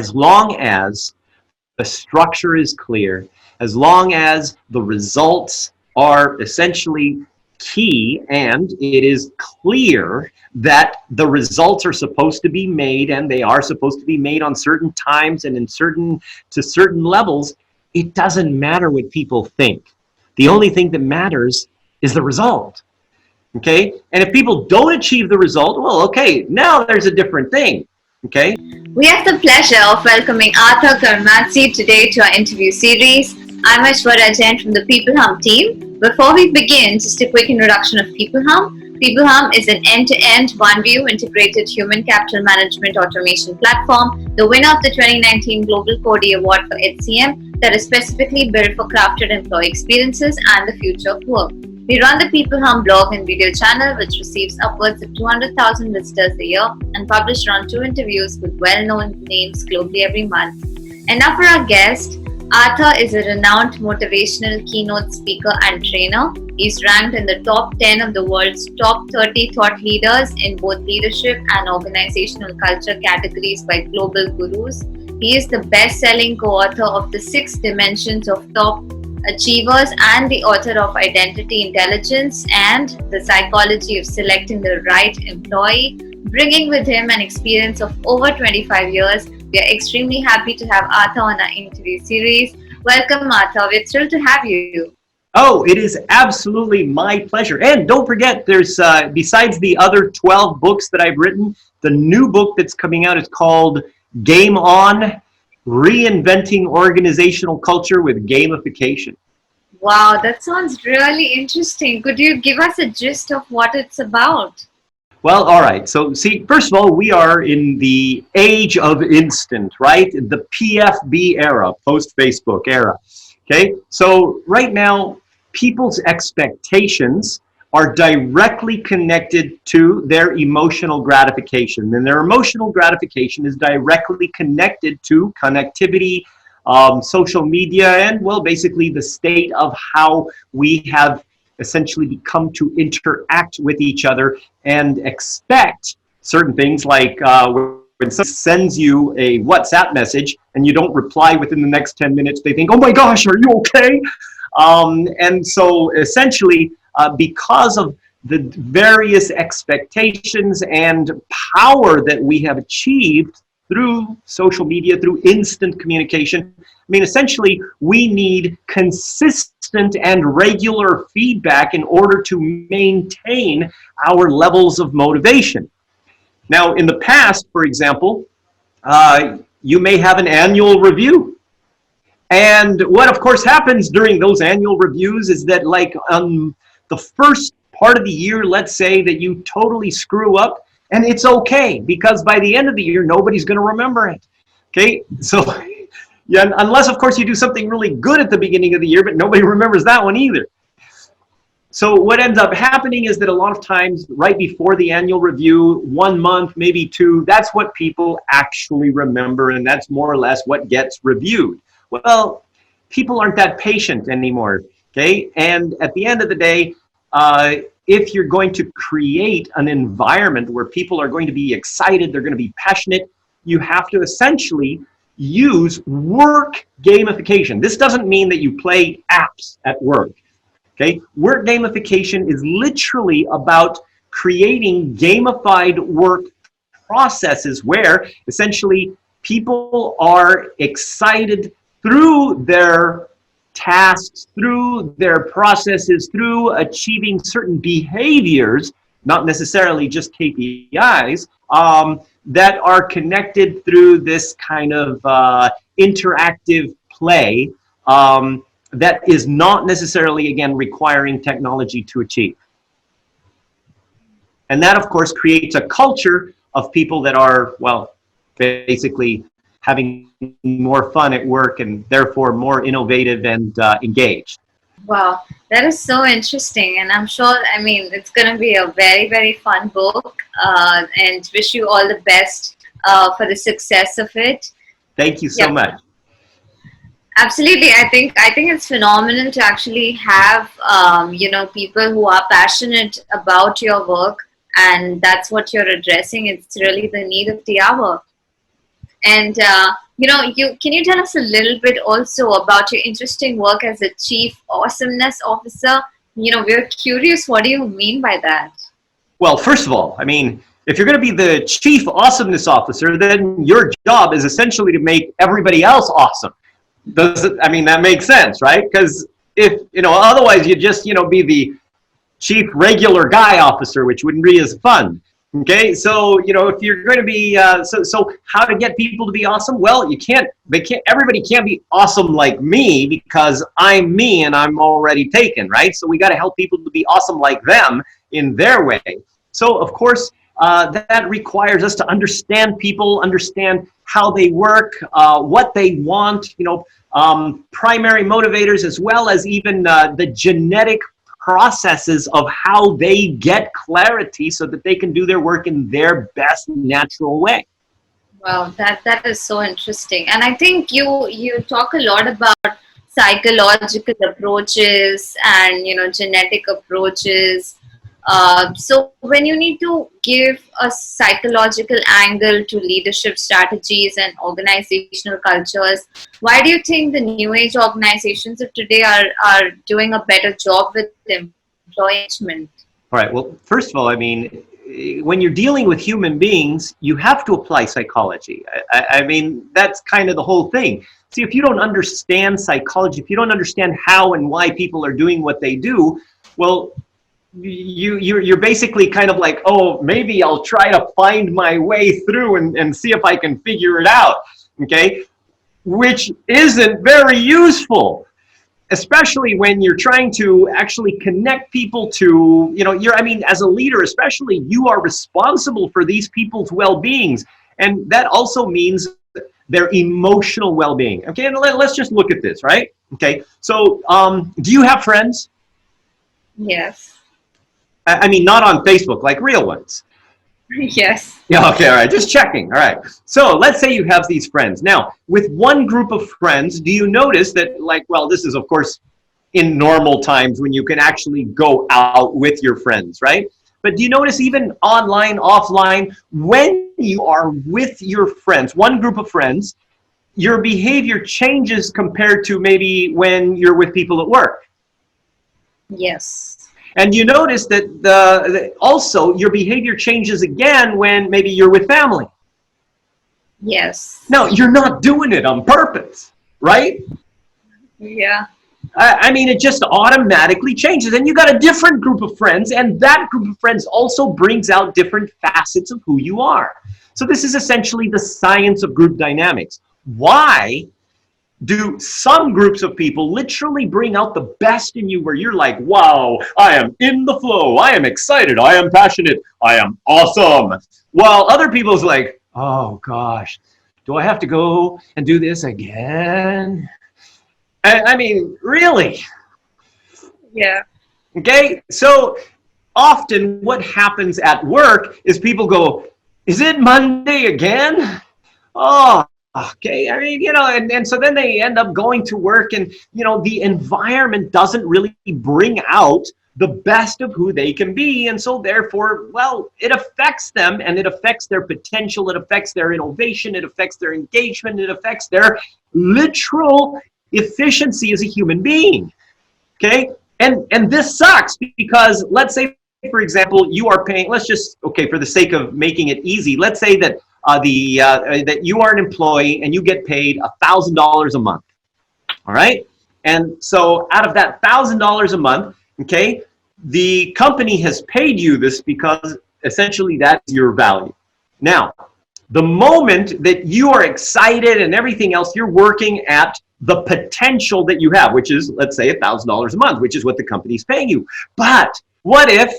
as long as the structure is clear, as long as the results are essentially key and it is clear that the results are supposed to be made and they are supposed to be made on certain times and in certain levels, it doesn't matter what people think. The only thing that matters is the result. Okay? And if people don't achieve the result, well, okay, now there's a different thing. Okay? We have the pleasure of welcoming Arthur Carmazzi today to our interview series. I'm Aishwarya Jain from the peopleHum team. Before we begin, just a quick introduction of peopleHum. peopleHum is an end-to-end, one-view integrated human capital management automation platform, the winner of the 2019 Global Cody Award for HCM that is specifically built for crafted employee experiences and the future of work. We run the peopleHum blog and video channel, which receives upwards of 200,000 visitors a year and publish around 2 interviews with well-known names globally every month. And now for our guest, Arthur is a renowned motivational keynote speaker and trainer. He's ranked in the top 10 of the world's top 30 thought leaders in both leadership and organizational culture categories by global gurus. He is the best-selling co-author of The 6 Dimensions of Top Achievers and the author of Identity Intelligence and The Psychology of Selecting the Right Employee, bringing with him an experience of over 25 years. We are extremely happy to have Arthur on our interview series. Welcome, Arthur. We're thrilled to have you. Oh, it is absolutely my pleasure. And don't forget, there's besides the other 12 books that I've written, the new book that's coming out is called Game On: Reinventing Organizational Culture with Gamification. Wow, that sounds really interesting. Could you give us a gist of what it's about? Well, all right. So, see, first of all, we are in the age of instant, right? The PFB era, post-Facebook era. Okay? So, right now, people's expectations are directly connected to their emotional gratification. And their emotional gratification is directly connected to connectivity, social media, and, well, basically the state of how we have essentially become to interact with each other and expect certain things like when someone sends you a WhatsApp message and you don't reply within the next 10 minutes, they think, oh my gosh, are you okay? And so essentially, because of the various expectations and power that we have achieved through social media, through instant communication, I mean, essentially, we need consistent and regular feedback in order to maintain our levels of motivation. Now, in the past, for example, you may have an annual review. And what, of course, happens during those annual reviews is that, like, the first part of the year, let's say that you totally screw up, and it's okay, because by the end of the year, nobody's going to remember it. Okay? So, yeah, unless, of course, you do something really good at the beginning of the year, but nobody remembers that one either. So what ends up happening is that a lot of times, right before the annual review, 1 month, maybe 2, that's what people actually remember, and that's more or less what gets reviewed. Well, people aren't that patient anymore, okay? And at the end of the day, if you're going to create an environment where people are going to be excited, they're going to be passionate, you have to essentially use work gamification. This doesn't mean that you play apps at work, okay? Work gamification is literally about creating gamified work processes where essentially people are excited through their tasks, through their processes, through achieving certain behaviors, not necessarily just KPIs, that are connected through this kind of interactive play that is not necessarily, again, requiring technology to achieve. And that, of course, creates a culture of people that are, well, basically having more fun at work and therefore more innovative and engaged. Wow, that is so interesting, and I'm sure, I mean, it's going to be a very, very fun book, and wish you all the best for the success of it. Thank you so much. Absolutely, I think it's phenomenal to actually have people who are passionate about your work, and that's what you're addressing. It's really the need of the hour. And can you tell us a little bit also about your interesting work as a Chief Awesomeness Officer? We're curious. What do you mean by that? Well, first of all, I mean, if you're going to be the chief awesomeness officer, then your job is essentially to make everybody else awesome. I mean, that makes sense, right? Because if, otherwise you just, be the chief regular guy officer, which wouldn't be as fun. Okay, so if you're going to be so how to get people to be awesome? Well, everybody can't be awesome like me because I'm me and I'm already taken, right? So we got to help people to be awesome like them in their way. So of course that requires us to understand people, understand how they work, what they want, primary motivators, as well as even the genetic processes of how they get clarity so that they can do their work in their best natural way. Wow, that is so interesting. And I think you talk a lot about psychological approaches and genetic approaches. So when you need to give a psychological angle to leadership strategies and organizational cultures, why do you think the new age organizations of today are doing a better job with employee engagement? All right. Well, first of all, I mean, when you're dealing with human beings, you have to apply psychology. I mean, that's kind of the whole thing. See, if you don't understand psychology, if you don't understand how and why people are doing what they do, well, you're basically kind of like, oh, maybe I'll try to find my way through and see if I can figure it out, okay? Which isn't very useful, especially when you're trying to actually connect people to, as a leader especially, you are responsible for these people's well-beings. And that also means their emotional well-being. Okay, and let's just look at this, right? Okay, so do you have friends? Yes. I mean, not on Facebook, like real ones. Yes. Yeah, okay, all right, just checking. All right. So let's say you have these friends. Now, with one group of friends, do you notice that, this is, of course, in normal times when you can actually go out with your friends, right? But do you notice even online, offline, when you are with your friends, one group of friends, your behavior changes compared to maybe when you're with people at work? Yes. And you notice that also your behavior changes again when maybe you're with family. Yes. No, you're not doing it on purpose, right? Yeah. I mean, it just automatically changes. And you got a different group of friends, and that group of friends also brings out different facets of who you are. So this is essentially the science of group dynamics. Why do some groups of people literally bring out the best in you where you're like, wow, I am in the flow, I am excited, I am passionate, I am awesome. While other people's like, oh gosh, do I have to go and do this again? I mean, really? Yeah. Okay, so often what happens at work is people go, is it Monday again? Oh, okay. I mean, and so then they end up going to work and, the environment doesn't really bring out the best of who they can be. And so therefore, well, it affects them and it affects their potential. It affects their innovation. It affects their engagement. It affects their literal efficiency as a human being. Okay. And this sucks because let's say, for example, you are paying, for the sake of making it easy, let's say that that you are an employee and you get paid $1,000 a month. All right. And so out of that $1,000 a month, okay, the company has paid you this because essentially that's your value. Now, the moment that you are excited and everything else, you're working at the potential that you have, which is, let's say, $1,000 a month, which is what the company's paying you. But what if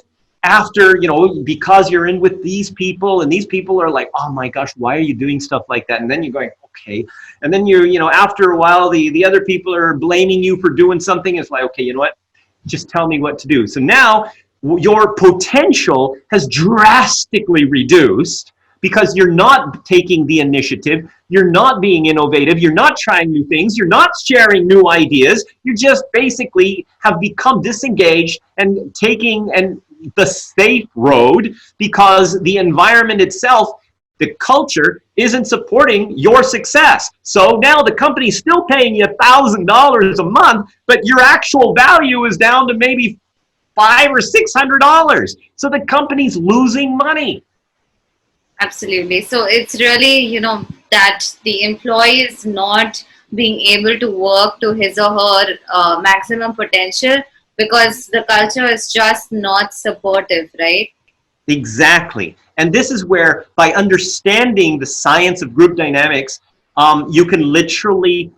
after, because you're in with these people and these people are like, oh my gosh, why are you doing stuff like that? And then you're going, okay. And then after a while, the other people are blaming you for doing something. It's like, okay, you know what? Just tell me what to do. So now your potential has drastically reduced because you're not taking the initiative, you're not being innovative, you're not trying new things, you're not sharing new ideas, you just basically have become disengaged and taking the safe road because the environment itself the culture isn't supporting your success. So now the company's still paying you $1,000 a month, but your actual value is down to maybe $500 or $600. So the company's losing money. Absolutely. So it's really, that the employee is not being able to work to his or her maximum potential because the culture is just not supportive, right? Exactly. And this is where, by understanding the science of group dynamics, you can literally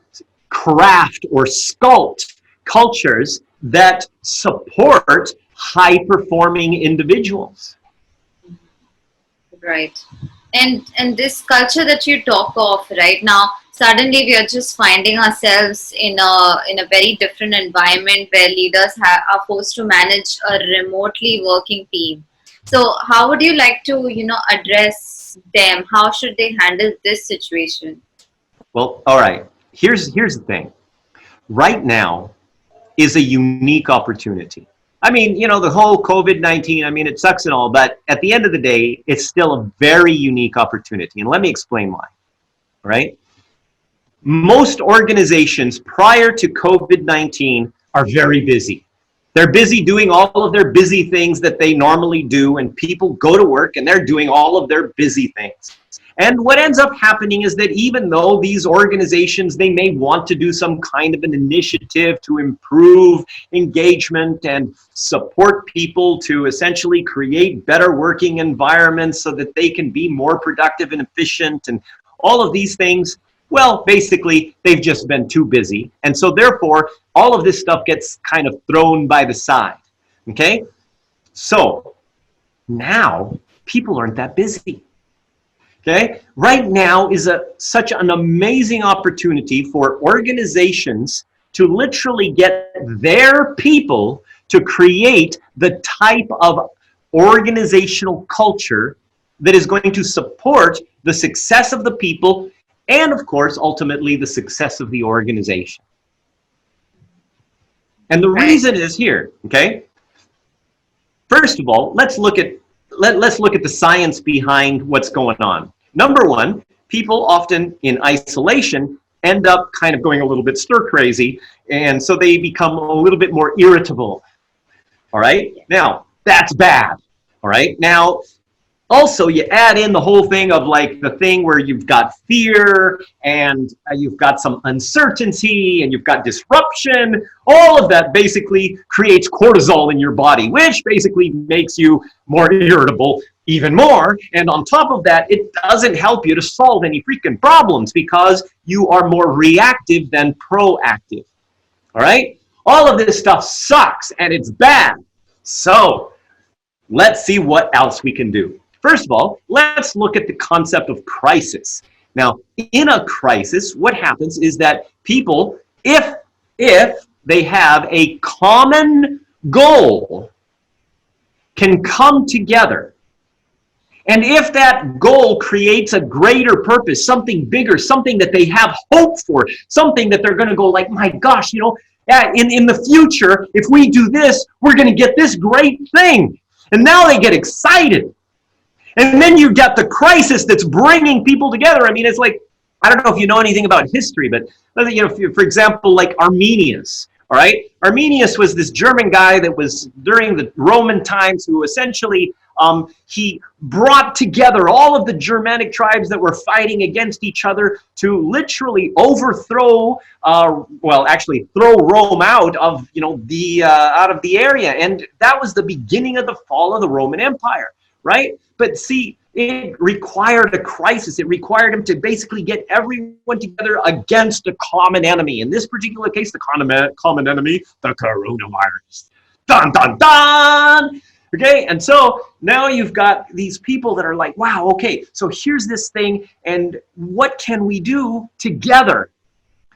craft or sculpt cultures that support high-performing individuals. Right. And this culture that you talk of right now, suddenly we are just finding ourselves in a very different environment where leaders are forced to manage a remotely working team. So how would you like to, address them? How should they handle this situation? Well, all right. Here's the thing. Right now is a unique opportunity. I mean, the whole COVID-19, I mean, it sucks and all, but at the end of the day, it's still a very unique opportunity. And let me explain why, right? Most organizations prior to COVID-19 are very busy. They're busy doing all of their busy things that they normally do, and people go to work and they're doing all of their busy things. And what ends up happening is that even though these organizations, they may want to do some kind of an initiative to improve engagement and support people to essentially create better working environments so that they can be more productive and efficient and all of these things, well, basically, they've just been too busy. And so therefore, all of this stuff gets kind of thrown by the side, okay? So now people aren't that busy. Okay, right now is such an amazing opportunity for organizations to literally get their people to create the type of organizational culture that is going to support the success of the people and, of course, ultimately the success of the organization. And the reason is here, okay? First of all, let's look at the science behind what's going on. Number one, people often in isolation end up kind of going a little bit stir crazy, and so they become a little bit more irritable. All right? Now, that's bad. All right? Now, also, you add in the whole thing of like the thing where you've got fear and you've got some uncertainty and you've got disruption. All of that basically creates cortisol in your body, which basically makes you more irritable even more. And on top of that, it doesn't help you to solve any freaking problems because you are more reactive than proactive. All right? All of this stuff sucks and it's bad. So let's see what else we can do. First of all, let's look at the concept of crisis. Now, in a crisis, what happens is that people, if they have a common goal, can come together. And if that goal creates a greater purpose, something bigger, something that they have hope for, something that they're going to go like, my gosh, in the future, if we do this, we're going to get this great thing. And now they get excited. And then you got the crisis that's bringing people together. I mean, it's like, I don't know if you know anything about history, but for example, like Arminius, all right? Arminius was this German guy that was during the Roman times who essentially, he brought together all of the Germanic tribes that were fighting against each other to literally overthrow, throw Rome out of, out of the area. And that was the beginning of the fall of the Roman Empire, right? But see, it required a crisis. It required him to basically get everyone together against a common enemy. In this particular case, the common enemy, the coronavirus. Dun, dun, dun! Okay, and so now you've got these people that are like, wow, okay, so here's this thing, and what can we do together?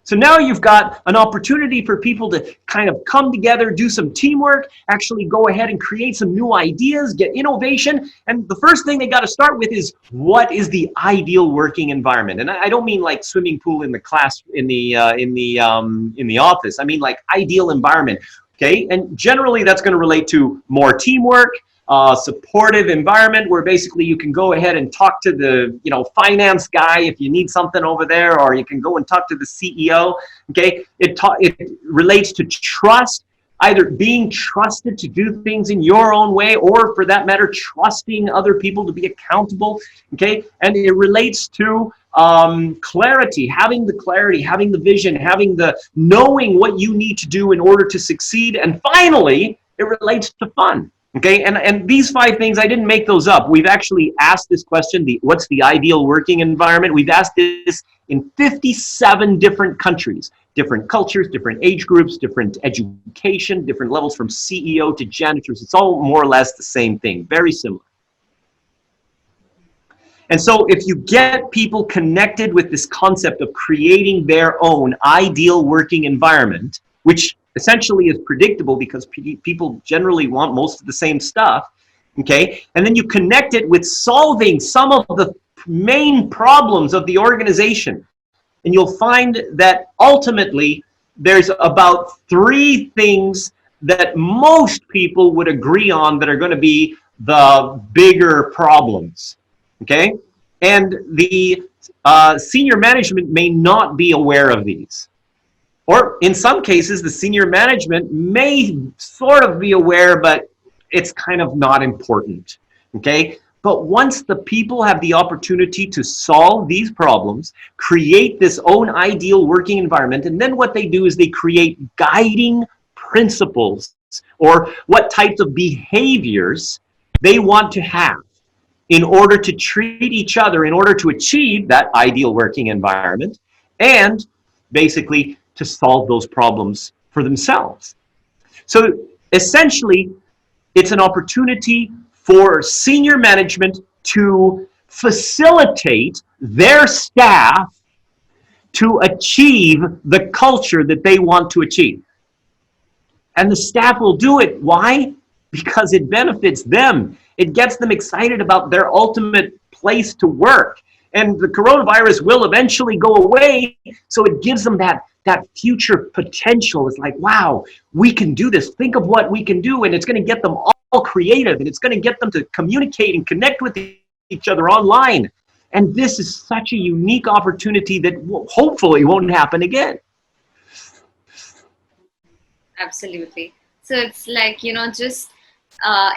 So now you've got an opportunity for people to kind of come together, do some teamwork, actually go ahead and create some new ideas, get innovation. And the first thing they got to start with is, what is the ideal working environment? And I don't mean like swimming pool in the class in the office. I mean like ideal environment. Okay, and generally that's going to relate to more teamwork, supportive environment where basically you can go ahead and talk to the finance guy if you need something over there, or you can go and talk to the CEO. Okay, it relates to trust, either being trusted to do things in your own way, or for that matter, trusting other people to be accountable. Okay, and it relates to clarity, having the vision, having the knowing what you need to do in order to succeed, and finally, it relates to fun. Okay, and these 5 things, I didn't make those up. We've actually asked this question, what's the ideal working environment? We've asked this in 57 different countries, different cultures, different age groups, different education, different levels from CEO to janitors. It's all more or less the same thing, very similar. And so if you get people connected with this concept of creating their own ideal working environment, which essentially is predictable because people generally want most of the same stuff, okay? And then you connect it with solving some of the main problems of the organization. And you'll find that ultimately there's about 3 things that most people would agree on that are going to be the bigger problems, okay? And the senior management may not be aware of these. Or in some cases, the senior management may sort of be aware, but it's kind of not important, okay? But once the people have the opportunity to solve these problems, create this own ideal working environment, and then what they do is they create guiding principles or what types of behaviors they want to have in order to treat each other, in order to achieve that ideal working environment, and basically to solve those problems for themselves. So essentially, it's an opportunity for senior management to facilitate their staff to achieve the culture that they want to achieve. And the staff will do it. Why? Because it benefits them. It gets them excited about their ultimate place to work. And the coronavirus will eventually go away, so it gives them that future potential. It's like, wow, we can do this. Think of what we can do, and it's going to get them all creative, and it's going to get them to communicate and connect with each other online. And this is such a unique opportunity that hopefully won't happen again. Absolutely. So it's like, just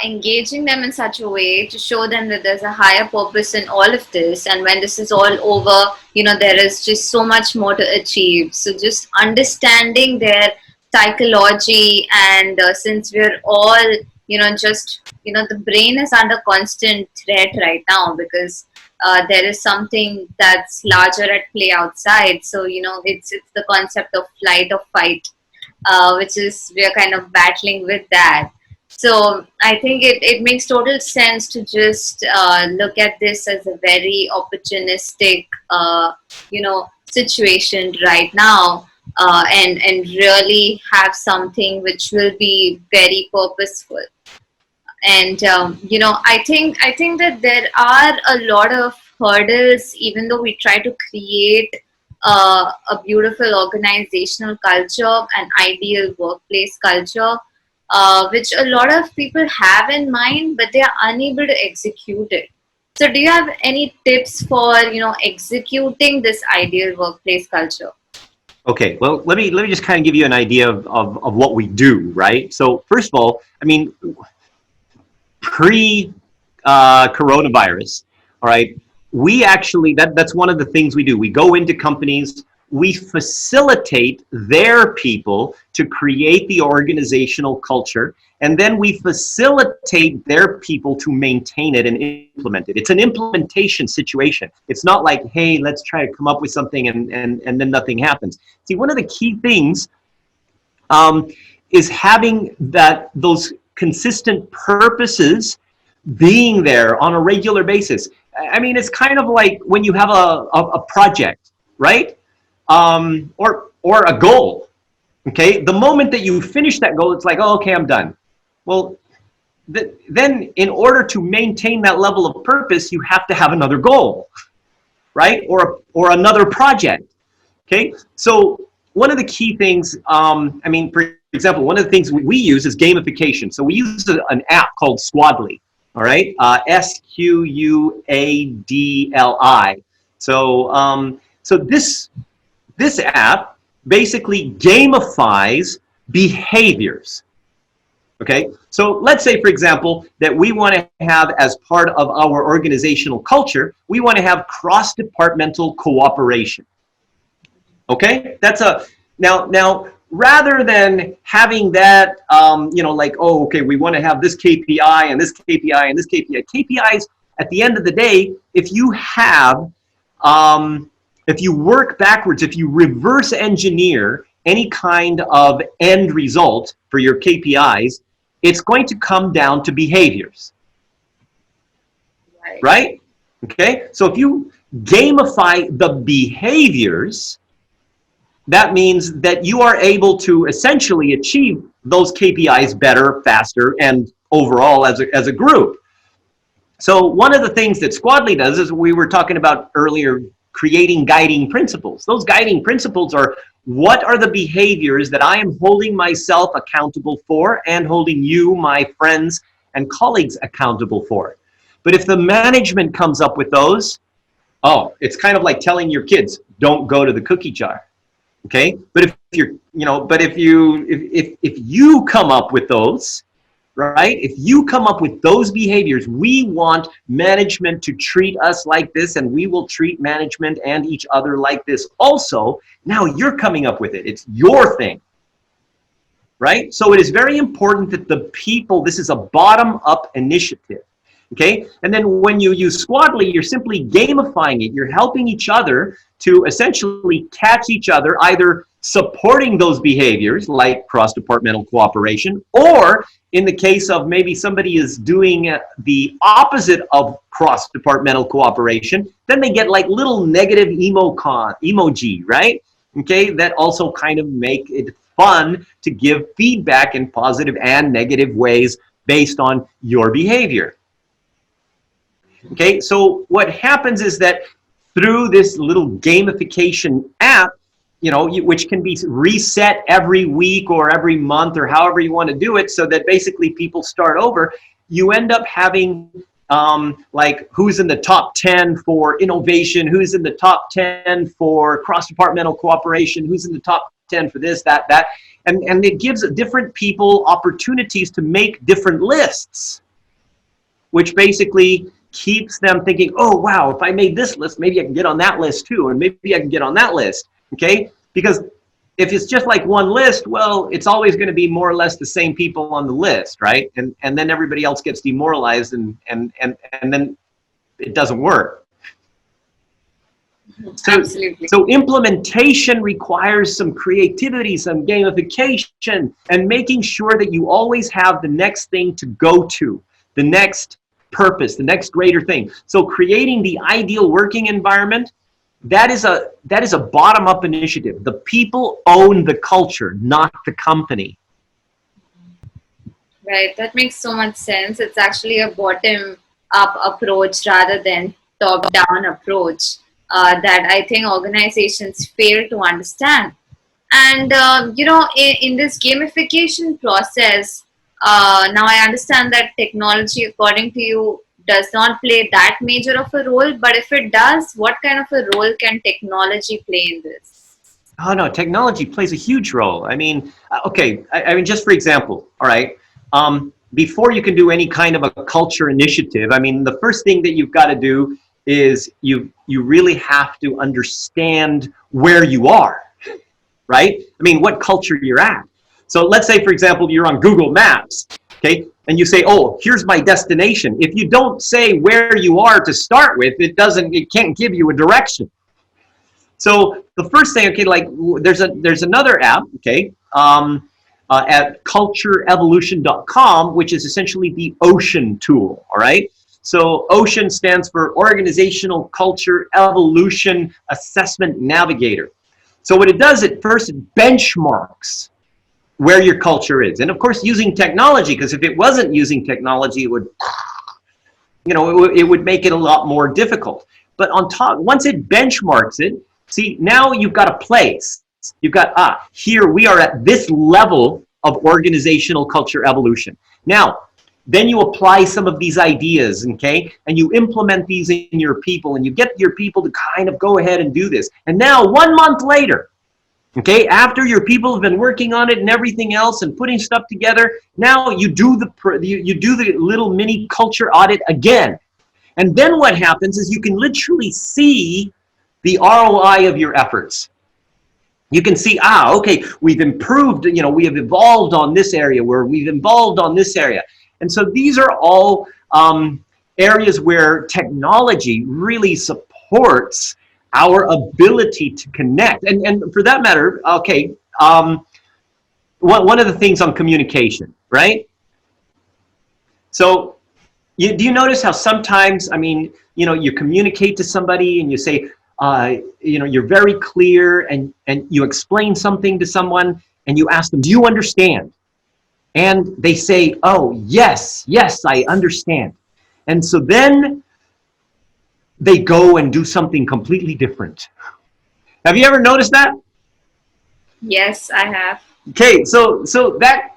engaging them in such a way to show them that there's a higher purpose in all of this, and when this is all over, there is just so much more to achieve. So just understanding their psychology, and since we're all the brain is under constant threat right now, because there is something that's larger at play outside. So it's the concept of flight or fight, which is, we're kind of battling with that. So I think it makes total sense to just look at this as a very opportunistic, situation right now, and really have something which will be very purposeful. And I think that there are a lot of hurdles, even though we try to create a beautiful organizational culture, an ideal workplace culture, which a lot of people have in mind, but they are unable to execute it. So do you have any tips for, executing this ideal workplace culture? Okay, well, let me just kind of give you an idea of what we do, right? So first of all, I mean, pre-coronavirus, all right, we actually, that's one of the things we do. We go into companies, we facilitate their people to create the organizational culture, and then we facilitate their people to maintain it and implement it. It's an implementation situation. It's not like, hey, let's try to come up with something and then nothing happens. See, one of the key things is having those consistent purposes being there on a regular basis. I mean, it's kind of like when you have a project, right? Or a goal, okay? The moment that you finish that goal, it's like, oh, okay, I'm done. Well, then in order to maintain that level of purpose, you have to have another goal, right? Or another project, okay? So one of the key things, I mean, for example, one of the things we use is gamification. So we use an app called Squadly, all right? Squadli. So this app basically gamifies behaviors. Okay, so let's say, for example, that we want to have, as part of our organizational culture, we want to have cross-departmental cooperation. Okay, that's a now rather than having that, like, oh, okay, we want to have this KPI and this KPI and this KPI. KPIs, at the end of the day, if you work backwards, if you reverse engineer any kind of end result for your KPIs, it's going to come down to behaviors. Right? Okay? So if you gamify the behaviors, that means that you are able to essentially achieve those KPIs better, faster, and overall as a group. So one of the things that Squadly does is, we were talking about earlier, creating guiding principles. Those guiding principles are, what are the behaviors that I am holding myself accountable for and holding you, my friends and colleagues, accountable for? But if the management comes up with those, oh, it's kind of like telling your kids, don't go to the cookie jar. Okay? But if you come up with those, right? If you come up with those behaviors, we want management to treat us like this, and we will treat management and each other like this also. Now you're coming up with it. It's your thing, right? So it is very important that the people, this is a bottom-up initiative, okay? And then when you use Squadly, you're simply gamifying it. You're helping each other to essentially catch each other, either supporting those behaviors like cross-departmental cooperation, or in the case of maybe somebody is doing the opposite of cross-departmental cooperation, then they get like little negative emoji, right? Okay, that also kind of make it fun to give feedback in positive and negative ways based on your behavior. Okay, so what happens is that through this little gamification app, which can be reset every week or every month or however you want to do it, so that basically people start over, you end up having like who's in the top 10 for innovation, who's in the top 10 for cross-departmental cooperation, who's in the top 10 for this, that. And it gives different people opportunities to make different lists, which basically keeps them thinking, oh, wow, if I made this list, maybe I can get on that list too, and maybe I can get on that list. Okay, because if it's just like one list, well, it's always going to be more or less the same people on the list, right? And then everybody else gets demoralized, and then it doesn't work. Absolutely. So implementation requires some creativity, some gamification, and making sure that you always have the next thing to go to, the next purpose, the next greater thing. So creating the ideal working environment, that is a bottom-up initiative. The people own the culture, not the company. Right, that makes so much sense. It's actually a bottom-up approach rather than top-down approach that I think organizations fail to understand. And in this gamification process, now I understand that technology, according to you, does not play that major of a role, but if it does, what kind of a role can technology play in this? Oh no, technology plays a huge role. I mean, okay, I mean, just for example, all right, before you can do any kind of a culture initiative, I mean, the first thing that you've got to do is you really have to understand where you are, right? I mean, what culture you're at. So let's say, for example, you're on Google Maps, okay? And you say, oh, here's my destination. If you don't say where you are to start with, it can't give you a direction. So the first thing, okay, like there's another app, okay, at cultureevolution.com, which is essentially the Ocean tool, all right? So Ocean stands for Organizational Culture Evolution Assessment Navigator. So what it does, it benchmarks where your culture is. And of course, using technology, because if it wasn't using technology, it would, it would make it a lot more difficult. But on top, once it benchmarks it, see, now you've got a place. You've got, here we are at this level of organizational culture evolution. Now, then you apply some of these ideas, okay, and you implement these in your people, and you get your people to kind of go ahead and do this. And now, 1 month later, okay, after your people have been working on it and everything else and putting stuff together, now you do the little mini culture audit again. And then what happens is you can literally see the ROI of your efforts. You can see, okay, we've improved, we have evolved on this area, where we've evolved on this area. And so these are all areas where technology really supports our ability to connect. And for that matter, okay, one of the things on communication, right? So do you notice how sometimes, you communicate to somebody and you say, you're very clear, and you explain something to someone and you ask them, do you understand? And they say, oh, yes, I understand. And so then they go and do something completely different. Have you ever noticed that? Yes, I have. Okay, so that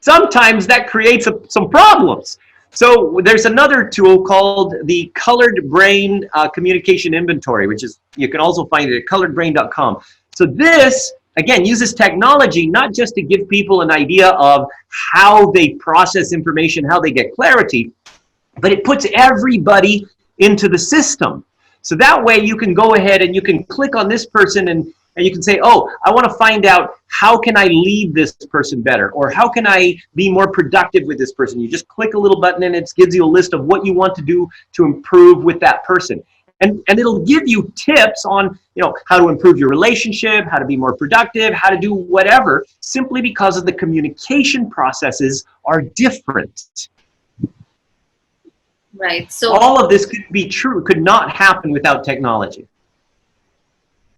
sometimes that creates some problems. So there's another tool called the Colored Brain Communication Inventory, which is, you can also find it at coloredbrain.com. So this, again, uses technology not just to give people an idea of how they process information, how they get clarity, but it puts everybody into the system. So that way you can go ahead and you can click on this person and you can say, oh, I want to find out how can I lead this person better, or how can I be more productive with this person. You just click a little button and it gives you a list of what you want to do to improve with that person. And it'll give you tips on, how to improve your relationship, how to be more productive, how to do whatever, simply because of the communication processes are different. Right. So all of this could be true, could not happen without technology.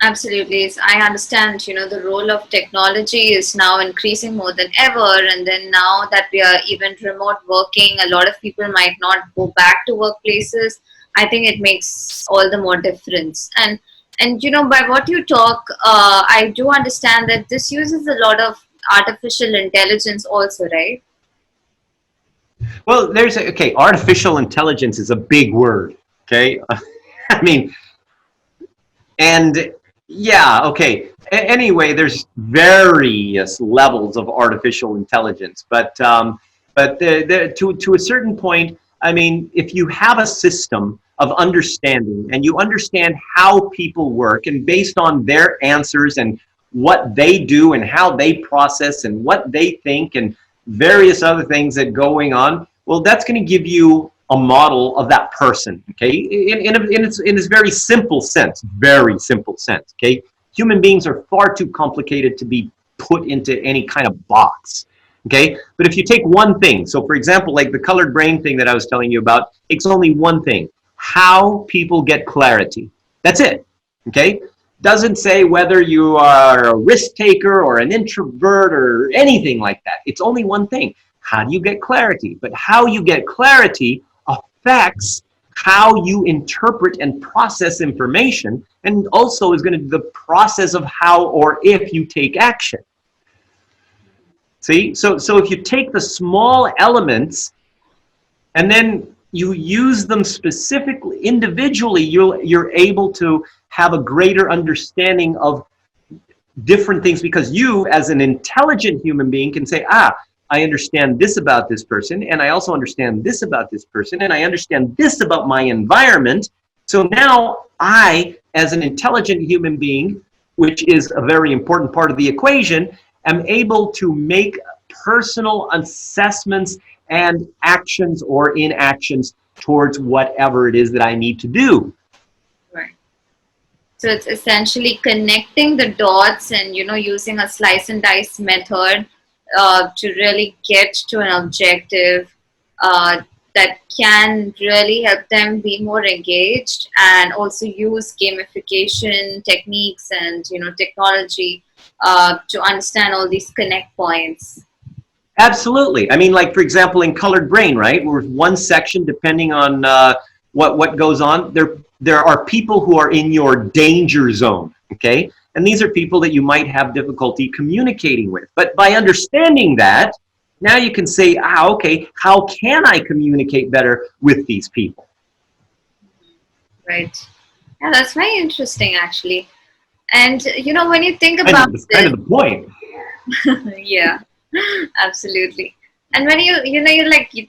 Absolutely. I understand, the role of technology is now increasing more than ever. And then now that we are even remote working, a lot of people might not go back to workplaces. I think it makes all the more difference. And by what you talk, I do understand that this uses a lot of artificial intelligence also, right? Well, artificial intelligence is a big word, okay? Anyway, there's various levels of artificial intelligence, but to a certain point, if you have a system of understanding and you understand how people work, and based on their answers and what they do and how they process and what they think and various other things that are going on, well, that's going to give you a model of that person, okay? In its very simple sense, okay? Human beings are far too complicated to be put into any kind of box, okay? But if you take one thing, so for example, like the colored brain thing that I was telling you about, it's only one thing: how people get clarity. That's it, okay? Doesn't say whether you are a risk taker or an introvert or anything like that. It's only one thing: how do you get clarity? But how you get clarity affects how you interpret and process information, and also is going to be the process of how or if you take action. See, so if you take the small elements and then you use them specifically, individually, you're able to have a greater understanding of different things, because you, as an intelligent human being, can say, I understand this about this person, and I also understand this about this person, and I understand this about my environment. So now I, as an intelligent human being, which is a very important part of the equation, am able to make personal assessments and actions or inactions towards whatever it is that I need to do. Right. So it's essentially connecting the dots and, using a slice and dice method to really get to an objective that can really help them be more engaged, and also use gamification techniques and technology to understand all these connect points. Absolutely. Like, for example, in Colored Brain, right, where one section, depending on what goes on, there are people who are in your danger zone, okay? And these are people that you might have difficulty communicating with. But by understanding that, now you can say, okay, how can I communicate better with these people? Right. Yeah, that's very interesting, actually. And when you think And about that's kind this, of the point. yeah, absolutely. And when you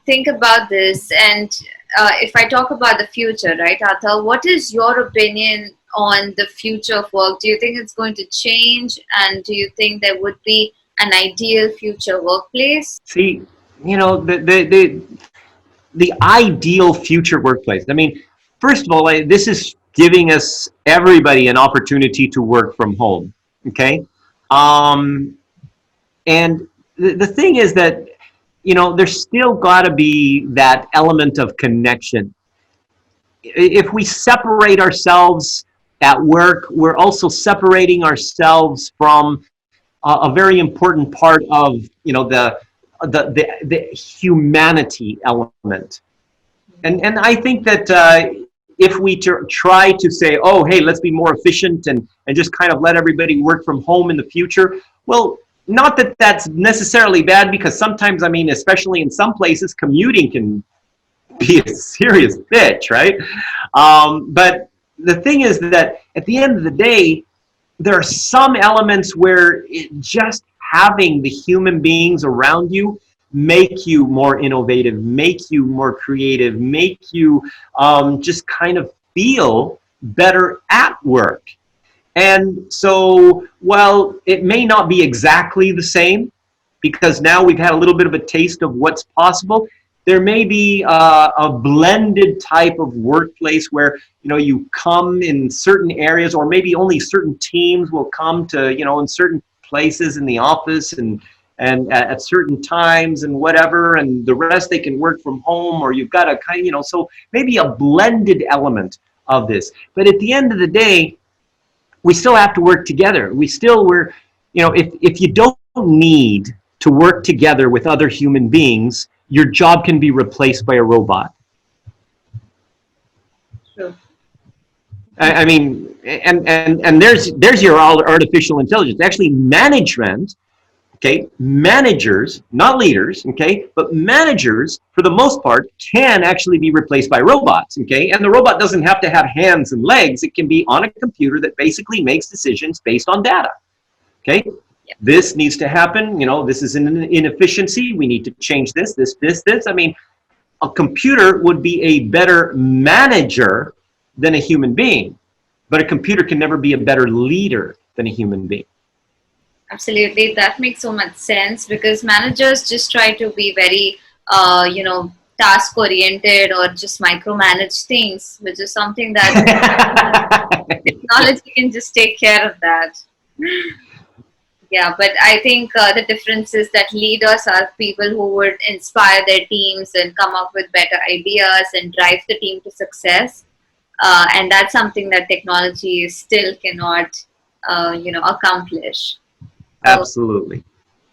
think about this, and if I talk about the future, right, Arthur, what is your opinion on the future of work? Do you think it's going to change, and do you think there would be an ideal future workplace? See, the ideal future workplace. I mean, first of all, this is giving us everybody an opportunity to work from home. Okay, um, and the thing is that there's still got to be that element of connection. If we separate ourselves at work, we're also separating ourselves from a very important part of the humanity element. And I think that if we try to say, oh, hey, let's be more efficient and just kind of let everybody work from home in the future, well, not that that's necessarily bad, because sometimes, I mean, especially in some places, commuting can be a serious bitch, right? But the thing is that at the end of the day, there are some elements where just having the human beings around you make you more innovative, make you more creative, make you just kind of feel better at work. And so, while it may not be exactly the same, because now we've had a little bit of a taste of what's possible, there may be a blended type of workplace where you come in certain areas, or maybe only certain teams will come to in certain places in the office and at certain times and whatever, and the rest they can work from home, or you've got a kind so maybe a blended element of this. But at the end of the day, we still have to work together. If you don't need to work together with other human beings, your job can be replaced by a robot. True. I mean, and there's your artificial intelligence. Actually, management, okay, managers, not leaders, okay, but managers, for the most part, can actually be replaced by robots, okay? And the robot doesn't have to have hands and legs. It can be on a computer that basically makes decisions based on data, okay? Yeah. This needs to happen, this is an inefficiency. We need to change this. I mean, a computer would be a better manager than a human being, but a computer can never be a better leader than a human being. Absolutely, that makes so much sense, because managers just try to be very, task oriented, or just micromanage things, which is something that technology can just take care of that. Yeah, but I think the difference is that leaders are people who would inspire their teams and come up with better ideas and drive the team to success. And that's something that technology still cannot, accomplish. Absolutely.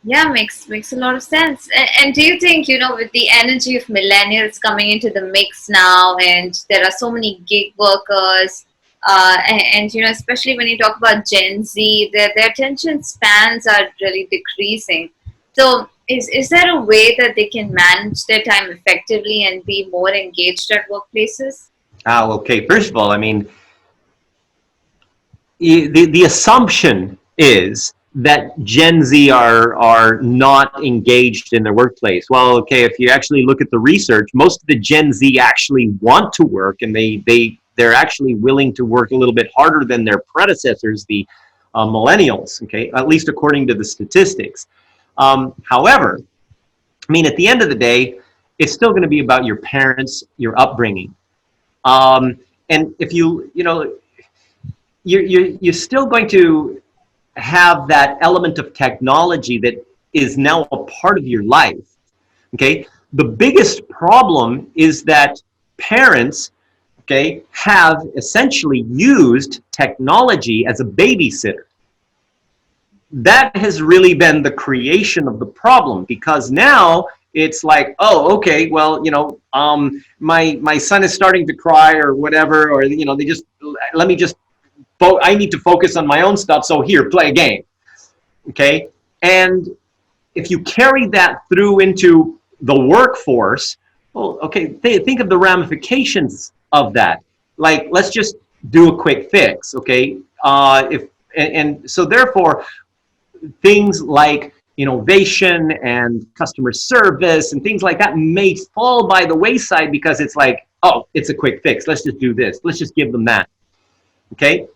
Yeah, makes a lot of sense. And do you think, with the energy of millennials coming into the mix now, and there are so many gig workers, and especially when you talk about Gen Z, their attention spans are really decreasing. So is there a way that they can manage their time effectively and be more engaged at workplaces? Okay. First of all, I mean, the assumption is that Gen Z are not engaged in their workplace. Well, okay, if you actually look at the research, most of the Gen Z actually want to work, and they're actually willing to work a little bit harder than their predecessors, the millennials, okay, at least according to the statistics. However, I mean, at the end of the day, it's still going to be about your parents, your upbringing. And if you're still going to have that element of technology that is now a part of your life. Okay, the biggest problem is that parents, okay, have essentially used technology as a babysitter. That has really been the creation of the problem, because now it's like, oh, okay, well, my son is starting to cry or whatever, or they just let me just I need to focus on my own stuff. So here, play a game. Okay. And if you carry that through into the workforce, well, okay, think of the ramifications of that. Like, let's just do a quick fix. Okay. And so therefore, things like innovation and customer service and things like that may fall by the wayside because it's like, oh, it's a quick fix. Let's just do this. Let's just give them that. Okay.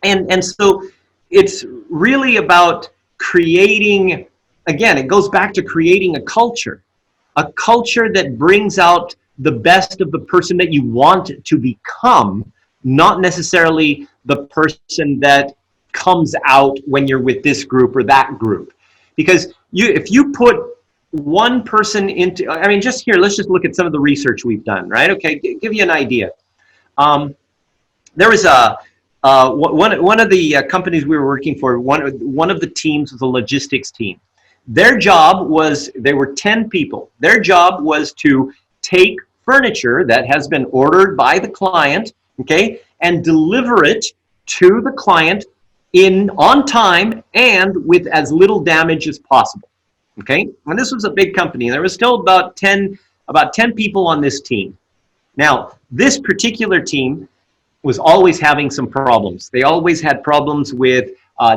And so it's really about creating, again, it goes back to creating a culture that brings out the best of the person that you want to become, not necessarily the person that comes out when you're with this group or that group. Because if you put one person into, I mean, just here, let's just look at some of the research we've done, right? Okay, give you an idea. There was one of the companies we were working for, one of the teams was a logistics team. Their job was, they were 10 people. Their job was to take furniture that has been ordered by the client, okay, and deliver it to the client on time and with as little damage as possible. Okay, and this was a big company. There was still about 10 people on this team. Now, this particular team was always having some problems. They always had problems with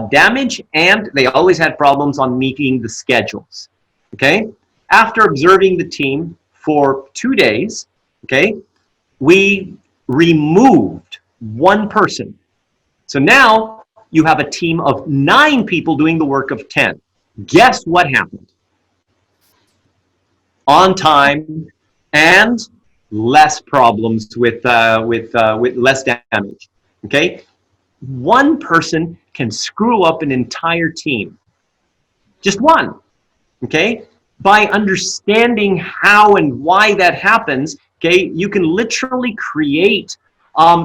damage, and they always had problems on meeting the schedules. Okay, after observing the team for 2 days, okay, we removed one person. So now you have a team of 9 people doing the work of 10. Guess what happened? On time and less problems with less damage. Okay, one person can screw up an entire team. Just one. Okay, by understanding how and why that happens, okay, you can literally create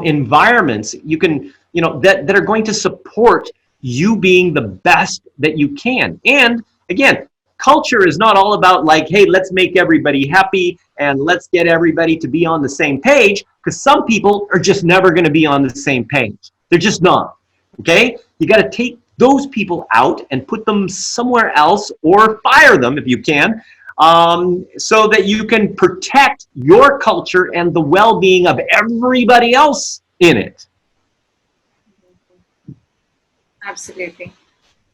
environments that are going to support you being the best that you can. And again, culture is not all about like, hey, let's make everybody happy and let's get everybody to be on the same page, because some people are just never going to be on the same page. They're just not. Okay? You got to take those people out and put them somewhere else, or fire them if you can, so that you can protect your culture and the well-being of everybody else in it. Absolutely.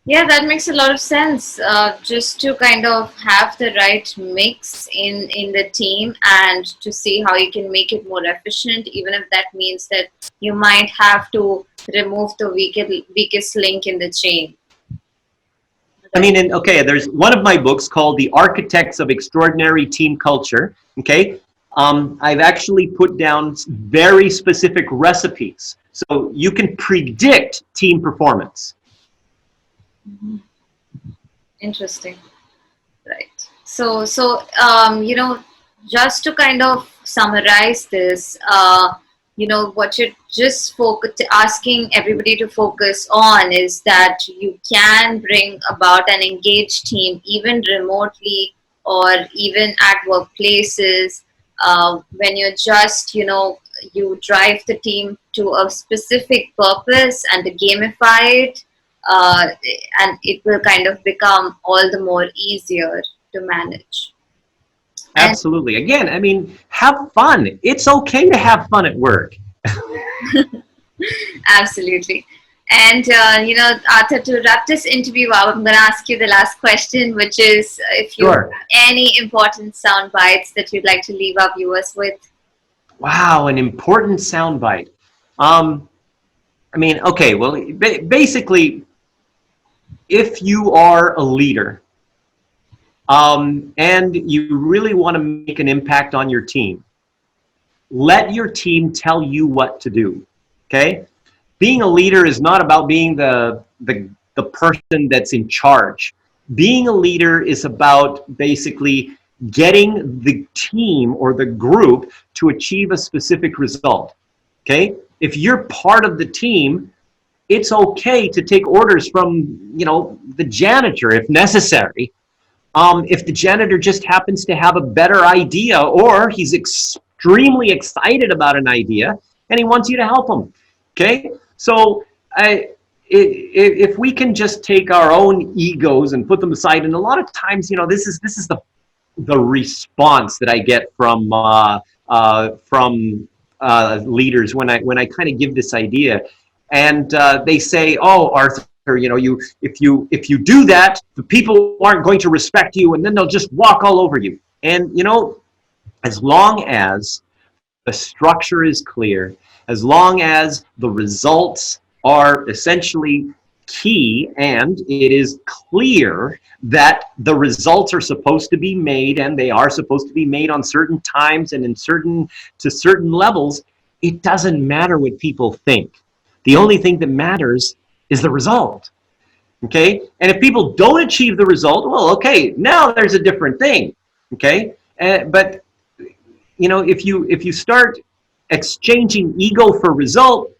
Yeah, that makes a lot of sense. Just to kind of have the right mix in the team and to see how you can make it more efficient, even if that means that you might have to remove the weakest link in the chain. I mean, okay, there's one of my books called The Architects of Extraordinary Team Culture. Okay, I've actually put down very specific recipes so you can predict team performance. Interesting. Right. So just to kind of summarize this, what you're just asking everybody to focus on is that you can bring about an engaged team, even remotely or even at workplaces, when you're just, you drive the team to a specific purpose and to gamify it. And it will kind of become all the more easier to manage. Absolutely. Again, I mean, have fun. It's okay to have fun at work. Absolutely. And, Arthur, to wrap this interview up, I'm going to ask you the last question, which is if you have any important sound bites that you'd like to leave our viewers with. Wow, an important sound bite. I mean, okay, well, basically, if you are a leader and you really want to make an impact on your team, let your team tell you what to do, okay? Being a leader is not about being the person that's in charge. Being a leader is about basically getting the team or the group to achieve a specific result, okay? If you're part of the team, it's okay to take orders from, the janitor if necessary. If the janitor just happens to have a better idea, or he's extremely excited about an idea and he wants you to help him. Okay? So if we can just take our own egos and put them aside, and a lot of times, this is the response that I get from leaders when I kind of give this idea, and they say, "Oh, Arthur, if you do that, the people aren't going to respect you, and then they'll just walk all over you." And as long as the structure is clear, as long as the results are essentially key and it is clear that the results are supposed to be made and they are supposed to be made on certain times and to certain levels, it doesn't matter what people think. The only thing that matters is the result. Okay? And if people don't achieve the result, well, okay, now there's a different thing. Okay? But if you start exchanging ego for result,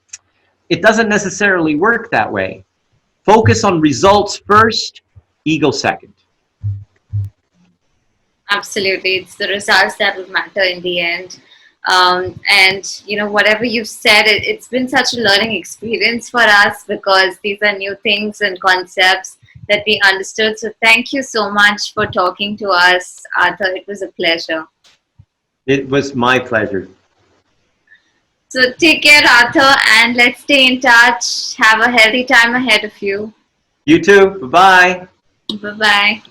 it doesn't necessarily work that way. Focus on results first, ego second. Absolutely, it's the results that would matter in the end. And whatever you've said, it's been such a learning experience for us because these are new things and concepts that we understood. So thank you so much for talking to us, Arthur. It was a pleasure. It was my pleasure. So take care, Arthur, and let's stay in touch. Have a healthy time ahead of you. You too. Bye-bye. Bye-bye.